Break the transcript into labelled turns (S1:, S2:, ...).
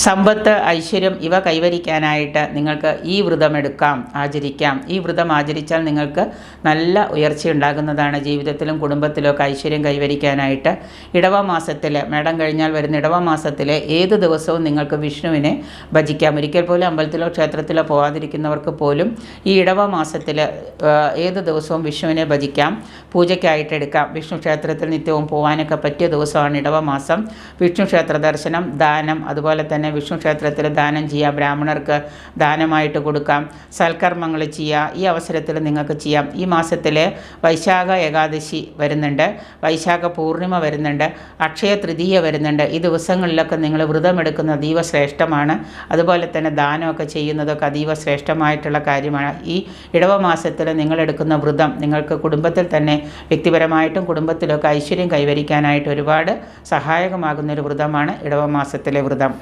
S1: സമ്പത്ത്, ഐശ്വര്യം ഇവ കൈവരിക്കാനായിട്ട് നിങ്ങൾക്ക് ഈ വ്രതമെടുക്കാം, ആചരിക്കാം. ഈ വ്രതം ആചരിച്ചാൽ നിങ്ങൾക്ക് നല്ല ഉയർച്ചയുണ്ടാകുന്നതാണ്. ജീവിതത്തിലും കുടുംബത്തിലൊക്കെ ഐശ്വര്യം കൈവരിക്കാനായിട്ട് ഇടവ മാസത്തിൽ, മേടം കഴിഞ്ഞാൽ വരുന്ന ഇടവ മാസത്തിലെ ഏത് ദിവസവും നിങ്ങൾക്ക് വിഷ്ണുവിനെ ഭജിക്കാം. ഒരിക്കൽ പോലും അമ്പലത്തിലോ ക്ഷേത്രത്തിലോ പോകാതിരിക്കുന്നവർക്ക് പോലും ഈ ഇടവ മാസത്തിൽ ഏത് ദിവസവും വിഷ്ണുവിനെ ഭജിക്കാം, പൂജയ്ക്കായിട്ട് എടുക്കാം. വിഷ്ണു ക്ഷേത്രത്തിൽ നിത്യവും പോകാനൊക്കെ പറ്റിയ ദിവസമാണ് ഇടവ മാസം. വിഷ്ണു ക്ഷേത്ര ദർശനം, ദാനം, അതുപോലെ തന്നെ വിഷ്ണു ക്ഷേത്രത്തിൽ ദാനം ചെയ്യുക, ബ്രാഹ്മണർക്ക് ദാനമായിട്ട് കൊടുക്കാം, സൽക്കർമ്മങ്ങൾ ചെയ്യുക. ഈ അവസരത്തിൽ നിങ്ങൾക്ക് ചെയ്യാം. ഈ മാസത്തിൽ വൈശാഖ ഏകാദശി വരുന്നുണ്ട്, വൈശാഖ പൂർണിമ വരുന്നുണ്ട്, അക്ഷയ തൃതീയ വരുന്നുണ്ട്. ഈ ദിവസങ്ങളിലൊക്കെ നിങ്ങൾ വ്രതമെടുക്കുന്നത് അതീവ ശ്രേഷ്ഠമാണ്. അതുപോലെ തന്നെ ദാനമൊക്കെ ചെയ്യുന്നതൊക്കെ അതീവ ശ്രേഷ്ഠമായിട്ടുള്ള കാര്യമാണ്. ഈ ഇടവ മാസത്തിൽ നിങ്ങളെടുക്കുന്ന വ്രതം നിങ്ങൾക്ക് കുടുംബത്തിൽ തന്നെ വ്യക്തിപരമായിട്ടും കുടുംബത്തിലൊക്കെ ഐശ്വര്യം കൈവരിക്കാനായിട്ട് ഒരുപാട് സഹായകമാകുന്നൊരു വ്രതമാണ് ഇടവ മാസത്തിലെ വ്രതം.